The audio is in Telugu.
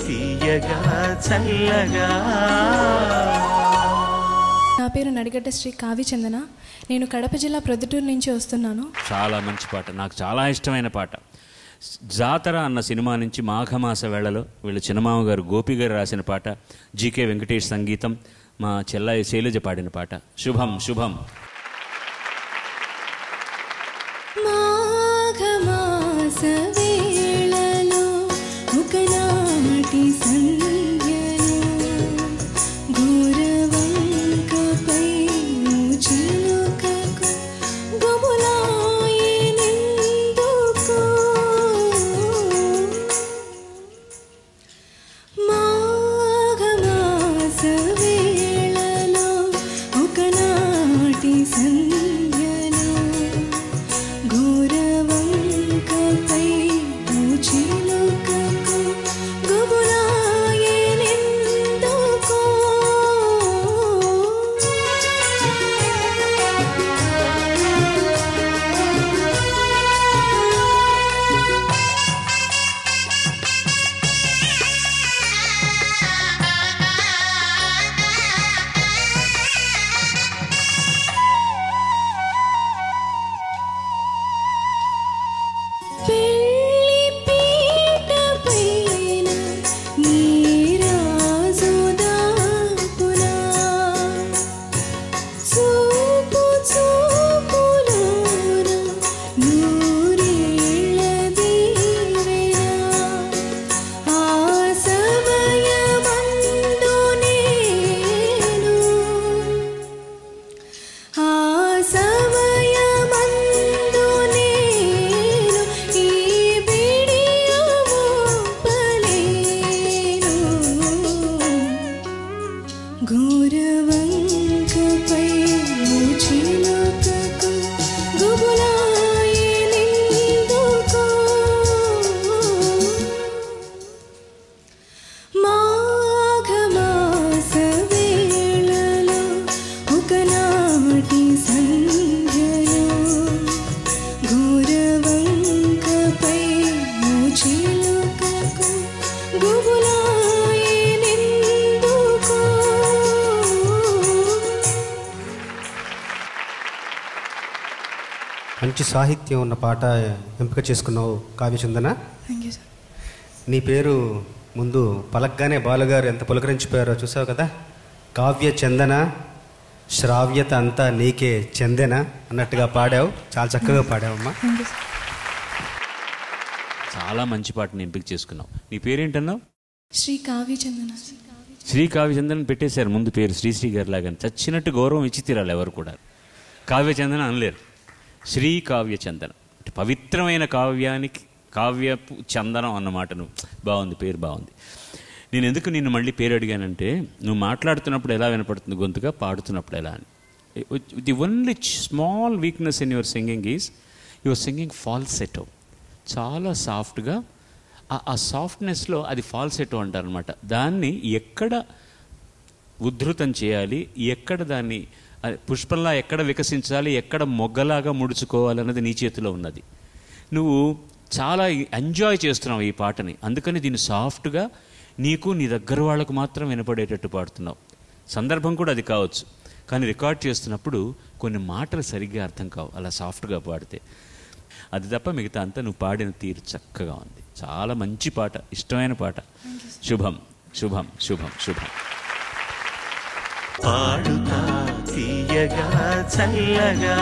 తీయగా చల్లగా. నా పేరు నడిగడ్డ శ్రీ కావ్య చందన. నేను కడప జిల్లా ప్రొద్దుటూరు నుంచి వస్తున్నాను. చాలా మంచి పాట, నాకు చాలా ఇష్టమైన పాట. జాతర అన్న సినిమా నుంచి మాఘమాస వేళలో వీళ్ళు చిన్నమామ గారు గోపి గారు రాసిన పాట, జీకే వెంకటేష్ సంగీతం, మా చెల్లాయి శైలజ పాడిన పాట. శుభం శుభం. మాఘమాస వేళలో ఒకనాటి సంధ్యలో గోరవంకపై చిలుకకు గుబులాయెనెందుకు. మాఘమాస వేళలో ఒకనాటి సంధ్యలో గోరవంకపై చిలుకకు గుబులాయెనెందుకు. పెళ్లి పీటపైన నీరాజు దాపునా చూపు చూపులోన నూరేళ్ల దీవెన. ఆ సమయమందు నేను ఈ బిడియమోపలేను. గోరవంకపై చిలుకకు గుబులాయెనెందుకు. మాఘమాస వేళలో ఒకనాటి సంధ్యలో గోరవంకపై చిలుకకు గుబులాయెనెందుకు. మంచి సాహిత్యం ఉన్న పాట ఎంపిక చేసుకున్నావు కావ్యచందన. Thank you sir. నీ పేరు ముందు పలకగానే బాలుగారు ఎంత పులకరించిపోయారో చూసావు కదా. కావ్య చందన, శ్రావ్యత అంతా నీకే చెందెన అన్నట్టుగా పాడావు. చాలా చక్కగా పాడావమ్మా. Thank you sir. చాలా మంచి పాటని ఎంపిక చేసుకున్నావు. నీ పేరేంటన్నావు? శ్రీ కావ్య చందన. శ్రీ కావ్యచందన్ పెట్టేశారు ముందు పేరు, శ్రీశ్రీ గారి లాగా. చచ్చినట్టు గౌరవం ఇచ్చి తీరాలి ఎవరు కూడా. కావ్యచందన అనలేరు, శ్రీ కావ్యచందన. పవిత్రమైన కావ్యానికి కావ్యపు చందనం అన్నమాట. నువ్వు బాగుంది, పేరు బాగుంది. నేను ఎందుకు నిన్ను మళ్ళీ పేరు అడిగానంటే, నువ్వు మాట్లాడుతున్నప్పుడు ఎలా వినపడుతుంది గొంతుగా, పాడుతున్నప్పుడు ఎలా అని. The only small weakness in your singing is your singing falsetto. చాలా సాఫ్ట్గా, ఆ సాఫ్ట్నెస్లో అది ఫాల్సెటో అంటారనమాట. దాన్ని ఎక్కడ ఉద్ధృతం చేయాలి, ఎక్కడ దాన్ని పుష్పంలా ఎక్కడ వికసించాలి, ఎక్కడ మొగ్గలాగా ముడుచుకోవాలన్నది నీ చేతిలో ఉన్నది. నువ్వు చాలా ఎంజాయ్ చేస్తున్నావు ఈ పాటని, అందుకని దీన్ని సాఫ్ట్గా నీకు నీ దగ్గర వాళ్ళకు మాత్రం వినపడేటట్టు పాడుతున్నావు. సందర్భం కూడా అది కావచ్చు, కానీ రికార్డ్ చేస్తున్నప్పుడు కొన్ని మాటలు సరిగ్గా అర్థం కావు అలా సాఫ్ట్గా పాడితే. అది తప్ప మిగతా అంతా నువ్వు పాడిన తీరు చక్కగా ఉంది. చాలా మంచి పాట, ఇష్టమైన పాట. శుభం శుభం శుభం శుభం. పాడుతా తీయగా చల్లగా.